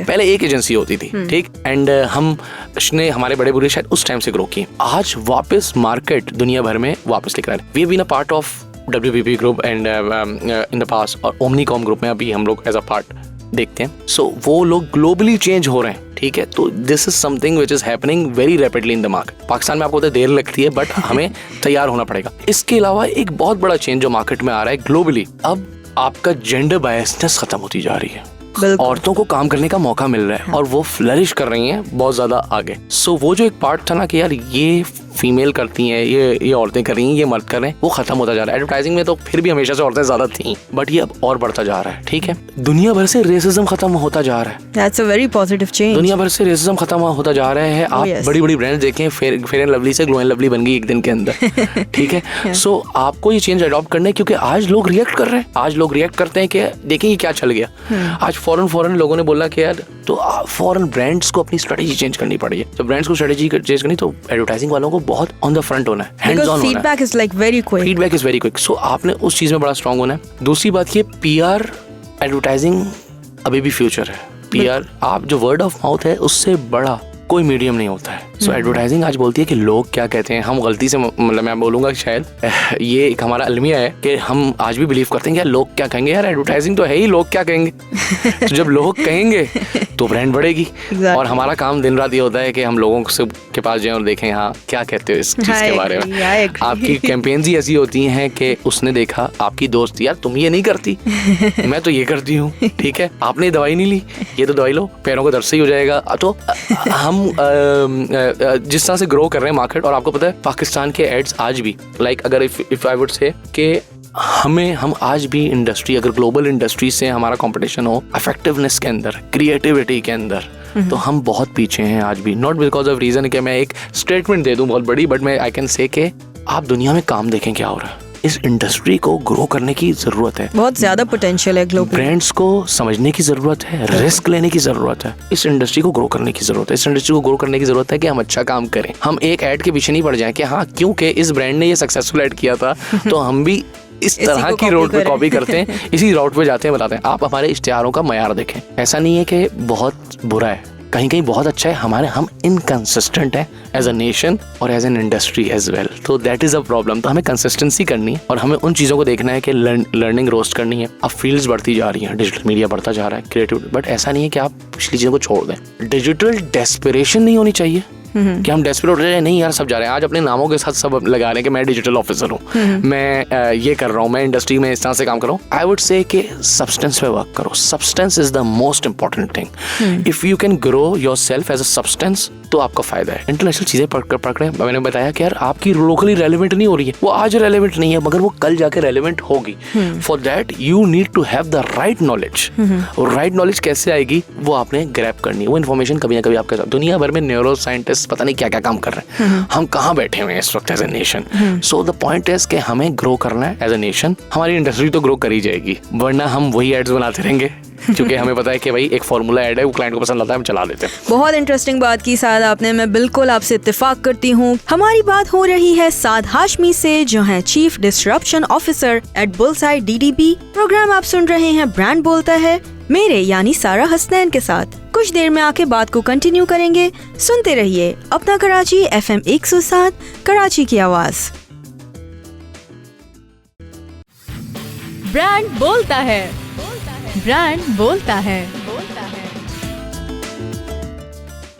[SPEAKER 3] पहले एक एजेंसी होती थी, ठीक, एंड हमने हमारे बड़े बुरे शायद उस टाइम से ग्रो किए। आज वापस मार्केट दुनिया भर में वापस लेकर आए। We have been a part of WPP group and in the past, और ओमनीकॉम ग्रुप में अभी हम लोग एज अ पार्ट देखते हैं। सो वो लोग ग्लोबली चेंज हो रहे हैं, ठीक है। तो this is something which is happening very rapidly in the market. Pakistan में आपको तो देर लगती है, बट हमें तैयार होना पड़ेगा। इसके अलावा एक बहुत बड़ा चेंज जो मार्केट में आ रहा है ग्लोबली, अब आपका जेंडर बायसनेस खत्म होती जा रही है। औरतों को काम करने का मौका मिल रहा है और वो फ्लरिश कर रही हैं बहुत ज्यादा आगे। सो वो जो एक पार्ट था ना कि यार ये फीमेल करती हैं, ये औरतें कर रही हैं, ये मर्द कर रहे हैं, वो खत्म होता जा रहा है। एडवर्टाइजिंग में तो फिर भी हमेशा से औरतें ज्यादा थी, बट ये अब और बढ़ता जा रहा है, ठीक है। दुनिया भर से रेसिज्म खत्म होता जा रहा है।
[SPEAKER 2] That's a very positive change.
[SPEAKER 3] दुनिया भर से रेसिज्म खत्म होता जा रहा है। आप बड़ी बड़ी ब्रांड्स देखें, फेयर एंड लवली से ग्लो एंड लवली बन गई एक दिन के अंदर, ठीक है। सो आपको ये चेंज अडॉप्ट करना है क्योंकि आज लोग रिएक्ट कर रहे हैं। आज लोग रिएक्ट करते हैं कि देखें ये क्या चल गया। आज फौरन लोगों ने बोला कि यार, तो फौरन ब्रांड्स को अपनी स्ट्रेटेजी चेंज करनी पड़ी है। तो ब्रांड्स को स्ट्रेटेजी चेंज करनी, तो एडवर्टाइजिंग वालों को बहुत ऑन द फ्रंट होना है, हैंड्स ऑन होना है।
[SPEAKER 2] Feedback is like very quick,
[SPEAKER 3] feedback is very quick. So आपने उस चीज में बड़ा स्ट्रांग होना है। दूसरी बात ये PR एडवर्टाइजिंग अभी भी फ्यूचर है। PR आप जो वर्ड ऑफ माउथ है उससे बड़ा कोई मीडियम नहीं होता है। सो एडवर्टाइजिंग आज बोलती है कि लोग क्या कहते हैं। हम गलती से, मतलब मैं बोलूंगा शायद ये एक हमारा अलमिया है कि हम आज भी बिलीव करते हैं कि यार लोग क्या कहेंगे। यार एडवर्टाइजिंग तो है ही लोग क्या कहेंगे। तो जब लोग कहेंगे तो ब्रांड बढ़ेगी। और हमारा काम दिन रात ये होता है कि हम लोगों के पास जाएं और देखें हाँ क्या कहते हो इस चीज के बारे में। आपकी कैंपेन्स ही ऐसी होती हैं कि उसने देखा आपकी दोस्त, यार तुम ये नहीं करती, मैं तो ये करती हूँ, ठीक है, आपने दवाई नहीं ली, ये तो दवाई लो, पैरों का दर्द सही हो जाएगा। तो हम जिस तरह से ग्रो कर रहे हैं मार्केट, और आपको पता है पाकिस्तान के एड्स आज भी लाइक अगर इफ आई वुड से कि हम आज भी इंडस्ट्री, अगर ग्लोबल इंडस्ट्री से हमारा कंपटीशन हो इफेक्टिवनेस के अंदर, क्रिएटिविटी के अंदर, तो हम बहुत पीछे हैं आज भी। नॉट बिकॉज ऑफ रीजन कि मैं एक स्टेटमेंट दे दूं बहुत बड़ी, बट मैं आई कैन से कि आप दुनिया में काम देखें क्या हो रहा है। इस इंडस्ट्री को ग्रो करने की जरूरत है,
[SPEAKER 2] बहुत ज्यादा पोटेंशियल है ग्लोबल।
[SPEAKER 3] ब्रांड्स को समझने की जरूरत है, रिस्क लेने की जरूरत है, इस इंडस्ट्री को ग्रो करने की जरूरत है। इस इंडस्ट्री को ग्रो करने की जरूरत है कि हम अच्छा काम करें। हम एक ऐड के पीछे नहीं पड़ जाएं कि हाँ क्योंकि इस ब्रांड ने ये सक्सेसफुल ऐड किया था तो हम भी इस तरह की रोड पे कॉपी करते हैं, इसी राउट पे जाते हैं, बताते हैं। आप हमारे इश्तिहारों का मयार देखें, ऐसा नहीं है कि बहुत बुरा है, कहीं कहीं बहुत अच्छा है। हम इनकंसिस्टेंट हैं एज अ नेशन और as an industry as well. तो दैट इज अ प्रॉब्लम। तो हमें कंसिस्टेंसी करनी है और हमें उन चीज़ों को देखना है कि लर्निंग रोस्ट करनी है। अब फील्ड्स बढ़ती जा रही हैं, डिजिटल मीडिया बढ़ता जा रहा है, क्रिएटिव, बट ऐसा नहीं है कि आप पिछली चीज़ों को छोड़ दें। डिजिटल डेस्पिरेशन नहीं होनी चाहिए कि हम डेस्परेट हो रहे हैं, नहीं यार सब जा रहे हैं। आज अपने नामों के साथ सब लगा रहे हैं कि मैं डिजिटल ऑफिसर हूँ, मैं ये कर रहा हूँ, मैं इंडस्ट्री में इस तरह से काम कर रहा हूँ। आई वुड से कि सब्सटेंस पे वर्क करो। Substance is the most important thing. If you can grow yourself as a substance तो आपका फायदा है। इंटरनेशनल चीजें पकड़ रहे हैं, मैंने बताया कि यार आपकी लोकली रेलेवेंट नहीं हो रही है, वो आज रेलेवेंट नहीं है मगर वो कल जाके रेलेवेंट होगी। For that you need to have the right knowledge. और राइट नॉलेज कैसे आएगी, वो आपने ग्रैब करनी है। वो इन्फॉर्मेशन कभी ना कभी आपके साथ, दुनिया भर में न्यूरो साइंटिस्ट पता नहीं क्या क्या काम कर रहे हैं, हम कहाँ बैठे हुए हैं इस वक्त as a nation. So the point is कि हमें ग्रो करना है एज ए नेशन। हमारी इंडस्ट्री तो ग्रो कर ही जाएगी, वरना हम वही एड्स बनाते रहेंगे क्योंकि हमें पता है कि भाई एक फार्मूला ऐड है, वो क्लाइंट को पसंद आता है, हम चला देते हैं।
[SPEAKER 2] बहुत इंटरेस्टिंग बात की साद आपने, मैं बिल्कुल आपसे इत्तेफाक करती हूँ। हमारी बात हो रही है साद हाशमी से, जो है chief disruption officer at Bullseye DDB। Programme आप सुन रहे हैं ब्रांड बोलता है, मेरे यानी सारा हसनैन के साथ। कुछ देर में आके बात को कंटिन्यू करेंगे। सुनते रहिए अपना कराची FM 107, कराची की आवाज।
[SPEAKER 1] ब्रांड बोलता है, ब्रांड बोलता है।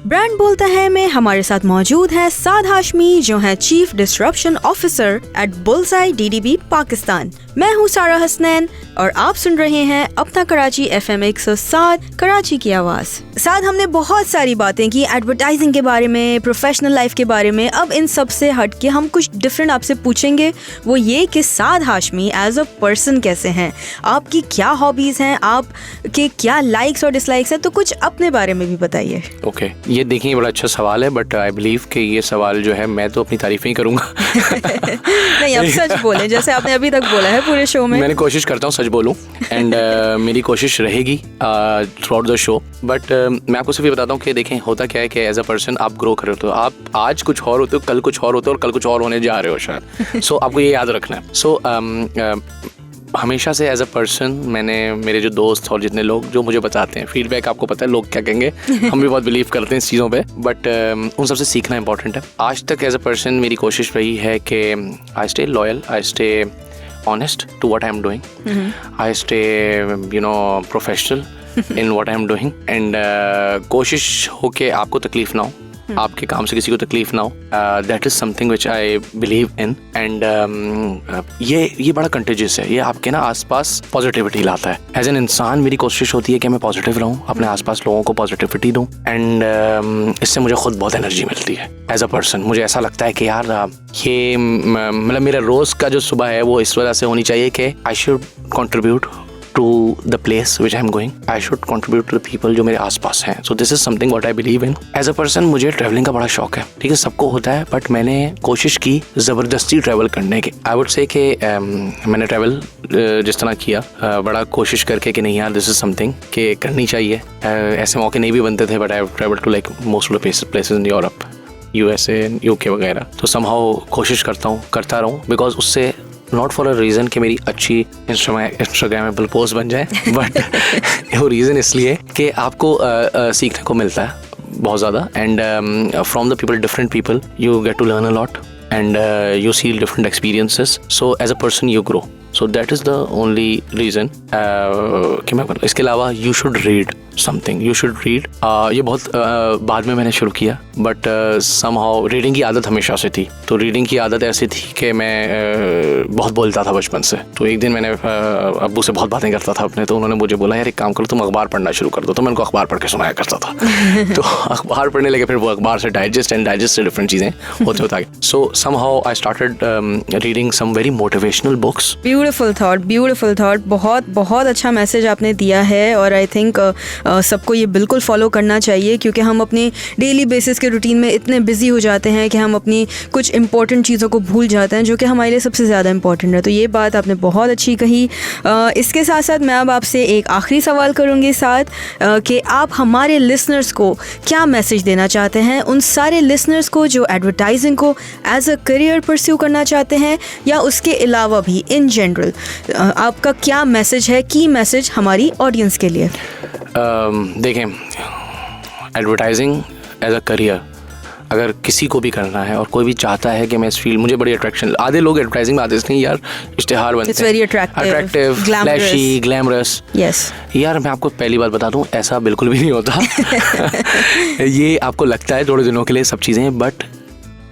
[SPEAKER 2] ब्रांड बोलता है में हमारे साथ मौजूद है साद हाशमी, जो है chief disruption officer at Bullseye DDB Pakistan. मैं हूँ सारा हसनैन और आप सुन रहे हैं अपना कराची FM 107, कराची की आवाज। साद, हमने बहुत सारी बातें की एडवर्टाइजिंग के बारे में, प्रोफेशनल लाइफ के बारे में। अब इन सब से हट के हम कुछ डिफरेंट आपसे पूछेंगे, वो ये कि साद हाशमी एज अ पर्सन कैसे हैं, आपकी क्या हॉबीज हैं, आपके क्या लाइक्स और डिसलाइक्स हैं, तो कुछ अपने बारे में भी बताइए।
[SPEAKER 3] ओके, ये देखिए बड़ा अच्छा सवाल है, बट आई बिलीव कि ये सवाल जो है मैं तो अपनी तारीफ ही करूंगा।
[SPEAKER 2] नहीं, आप सच बोलें जैसे आपने अभी तक बोला है पूरे शो में।
[SPEAKER 3] मैंने कोशिश करता हूँ सच बोलूं, एंड मेरी कोशिश रहेगी through out the show. But मैं आपको सिर्फ ये बताता हूँ कि देखें होता क्या है कि एज अ पर्सन आप ग्रो कर रहे हो, आप आज कुछ और होते हो, कल कुछ और होते हो और कल कुछ और होने जा रहे हो शायद। सो आपको ये याद रखना है। सो हमेशा से एज अ पर्सन मैंने, मेरे जो दोस्त और जितने लोग जो मुझे बताते हैं फीडबैक, आपको पता है लोग क्या कहेंगे, हम भी बहुत बिलीव करते हैं इस चीज़ों पे, बट उन सबसे सीखना इंपॉर्टेंट है। आज तक एज अ पर्सन मेरी कोशिश रही है कि I stay loyal, I stay honest to what I am doing. I stay, professional in what I am doing, and कोशिश हो के आपको तकलीफ ना हो, आपके काम से किसी को तकलीफ ना हो। That is something which I believe in, and ये बड़ा कंटेजियस है, ये आपके ना आसपास पॉजिटिविटी लाता है। एज एन इंसान मेरी कोशिश होती है कि मैं पॉजिटिव रहूं, अपने आसपास लोगों को पॉजिटिविटी दूं, एंड इससे मुझे खुद बहुत एनर्जी मिलती है एज अ पर्सन। मुझे ऐसा लगता है कि यार ये मतलब मेरा रोज का जो सुबह है वो इस वजह से होनी चाहिए कि I should contribute to the place which I am going. I should contribute to the people जो मेरे आसपास हैं. So this is something what I believe in. As a person मुझे ट्रैवलिंग का बड़ा शौक है, ठीक है, सबको होता है, बट मैंने कोशिश की ज़बरदस्ती ट्रैवल करने की। I would say कि मैंने ट्रैवल जिस तरह किया, बड़ा कोशिश करके कि नहीं यार this is something कि करनी चाहिए। ऐसे मौके नहीं भी बनते थे, but I have traveled to like most of the places in Europe, USA, UK वगैरह। तो somehow कोशिश करता रहूँ, बिकॉज उससे नॉट फॉर अ रीज़न कि मेरी अच्छी इंस्टाग्रामेबल पोस्ट बन जाए, बट वो रीज़न इसलिए कि आपको सीखने को मिलता है बहुत ज़्यादा, and from the people, different people, you get to learn a lot, and you see different experiences, so as a person you grow, so that is the only reason कि मैं इसके अलावा you should read something, you should read, ये बहुत बाद में मैंने शुरू किया, but somehow reading की आदत हमेशा से थी। तो reading की आदत ऐसी थी कि मैं बहुत बोलता था बचपन से। तो एक दिन मैंने अब्बू से बहुत बातें करता था अपने, तो उन्होंने मुझे बोला यार एक काम करो, तुम अखबार पढ़ना शुरू कर दो। तो मैं उनको अखबार पढ़ के सुनाया करता था। तो अखबार पढ़ने लगे, फिर वो अखबार से डाइजेस्ट से डिफरेंट चीज़ें होते होता गया। सो somehow I started reading some very motivational books.
[SPEAKER 2] Beautiful thought, बहुत बहुत अच्छा मैसेज आपने दिया है, और आई थिंक सबको ये बिल्कुल फॉलो करना चाहिए, क्योंकि हम अपने डेली बेसिस के रूटीन में इतने बिजी हो जाते हैं कि हम अपनी कुछ इंपॉर्टेंट चीज़ों को भूल जाते हैं जो कि हमारे लिए सबसे ज़्यादा इंपॉर्टेंट है। तो ये बात आपने बहुत अच्छी कही। इसके साथ साथ मैं अब आपसे एक आखिरी सवाल करूँगी साथ, कि आप हमारे लिसनर्स को क्या मैसेज देना चाहते हैं, उन सारे लिसनर्स को जो एडवर्टाइजिंग को एज अ करियर परस्यू करना चाहते हैं, या उसके अलावा भी इन जनरल आपका क्या मैसेज है, की मैसेज हमारी ऑडियंस के लिए?
[SPEAKER 3] देखें, एडवर्टाइजिंग एज अ करियर अगर किसी को भी करना है और कोई भी चाहता है कि मैं इस फील्ड, मुझे बड़ी अट्रैक्शन, आधे लोग एडवर्टाइजिंग में आते हैं यार इश्तिहार बनते हैं,
[SPEAKER 2] it's very attractive,
[SPEAKER 3] flashy, glamorous.
[SPEAKER 2] Yes
[SPEAKER 3] यार मैं आपको पहली बात बता दूं, ऐसा बिल्कुल भी नहीं होता। ये आपको लगता है थोड़े दिनों के लिए सब चीज़ें, बट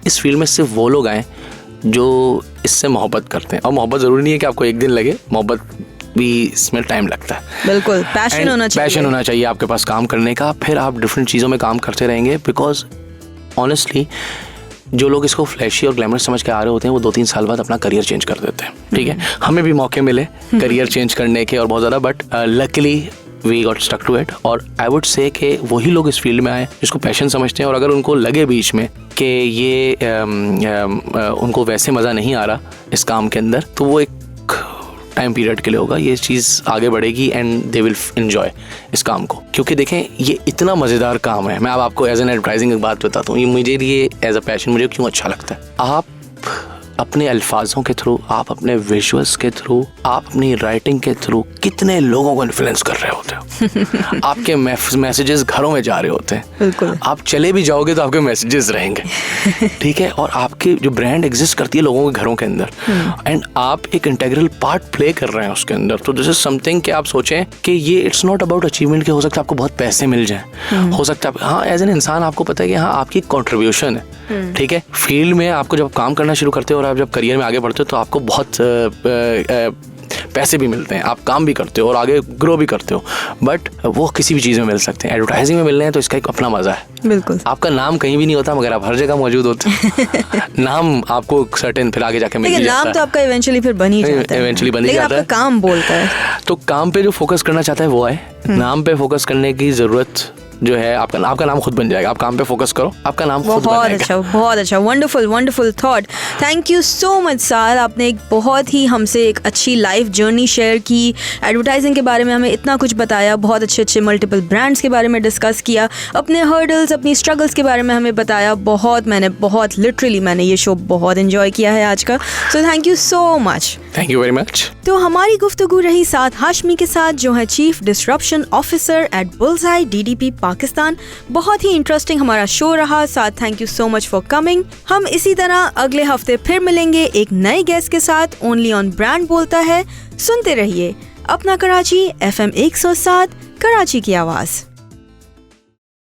[SPEAKER 3] इस फील्ड में सिर्फ वो लोग आए जो इससे मोहब्बत करते हैं। और मोहब्बत ज़रूरी नहीं है कि आपको एक दिन लगे, मोहब्बत भी इसमें टाइम लगता है।
[SPEAKER 2] बिल्कुल, पैशन होना चाहिए
[SPEAKER 3] आपके पास काम करने का, फिर आप डिफरेंट चीज़ों में काम करते रहेंगे। बिकॉज ऑनेस्टली जो लोग इसको फ्लैशी और ग्लैमरस समझ के आ रहे होते हैं, वो 2-3 साल बाद अपना करियर चेंज कर देते हैं, ठीक है। हमें भी मौके मिले करियर चेंज करने के और बहुत ज़्यादा, but luckily we got stuck to it. और आई वुड से कि वही लोग इस फील्ड में आए जिसको पैशन समझते हैं, और अगर उनको लगे बीच में कि ये उनको वैसे मज़ा नहीं आ रहा इस काम के अंदर, तो वो एक टाइम पीरियड के लिए होगा, ये चीज़ आगे बढ़ेगी एंड दे विल एंजॉय इस काम को। क्योंकि देखें ये इतना मज़ेदार काम है। मैं अब आपको एज एन एडवर्टाइजिंग एक बात बताता हूँ, ये मुझे लिए एज अ पैशन मुझे क्यों अच्छा लगता है। आप अपने अल्फाजों के थ्रू, आप अपने विजुअल्स के थ्रू, आप अपनी राइटिंग के थ्रू कितने लोगों को इन्फ्लुएंस कर रहे होते हो। आपके मैसेजेस घरों में जा रहे होते हैं,
[SPEAKER 2] बिल्कुल।
[SPEAKER 3] आप चले भी जाओगे तो आपके मैसेजेस रहेंगे, ठीक है। और आपकी जो ब्रांड एग्जिस्ट करती है लोगों के घरों के अंदर, एंड आप एक इंटीग्रल पार्ट प्ले कर रहे हैं उसके अंदर। तो दिस इज समथिंग कि आप सोचें कि ये इट्स नॉट अबाउट अचीवमेंट के हो सकता है आपको बहुत पैसे मिल जाएं, हो सकता है हाँ एज एन इंसान आपको पता है कि हाँ आपकी कॉन्ट्रीब्यूशन है, ठीक है। फील्ड में आपको जब काम करना शुरू करते हो और आप जब करियर में आगे बढ़ते हो तो आपको बहुत पैसे भी मिलते हैं, आप काम भी करते हो और आगे ग्रो भी करते हो, बट वो किसी भी चीज़ में मिल सकते हैं। एडवर्टाइजिंग में मिल रहे हैं तो इसका एक अपना मज़ा है।
[SPEAKER 2] बिल्कुल।
[SPEAKER 3] आपका नाम कहीं भी नहीं होता मगर आप हर जगह मौजूद होते हैं। नाम आपको सर्टेन फिर आगे जाके मिल जाता है।
[SPEAKER 2] नाम तो आपका इवेंचुअली फिर बन ही जाता है,
[SPEAKER 3] इवेंचुअली बन ही जाता है।
[SPEAKER 2] आपका काम बोलता है। तो
[SPEAKER 3] काम पे जो फोकस करना चाहता है वो है, नाम पे फोकस करने की जरूरत जो है आपका नाम खुद बन जाएगा। आप काम पे फोकस करो, आपका नाम खुद बनेगा।
[SPEAKER 2] बहुत अच्छा, wonderful thought. Thank you so much सार, आपने एक बहुत ही हमसे एक अच्छी लाइफ जर्नी शेयर की। एडवर्टाइजिंग के बारे में हमें इतना कुछ बताया, बहुत अच्छे मल्टीपल ब्रांड्स के बारे में डिस्कस किया, अपने हर्डल्स, अपनी स्ट्रगल्स के बारे में हमें बताया। बहुत लिटरली मैंने ये शो बहुत एंजॉय किया है आज का। So thank you so much.
[SPEAKER 3] Thank you very much.
[SPEAKER 2] तो हमारी गुफ्तगू रही साथ हाशमी के साथ, जो है chief disruption officer at bullseye DDP Pakistan. बहुत ही इंटरेस्टिंग हमारा शो रहा। साथ thank you so much for coming. हम इसी तरह अगले हफ्ते फिर मिलेंगे एक नए गेस्ट के साथ, ओनली ऑन ब्रांड बोलता है। सुनते रहिए अपना कराची FM 107, कराची की आवाज़।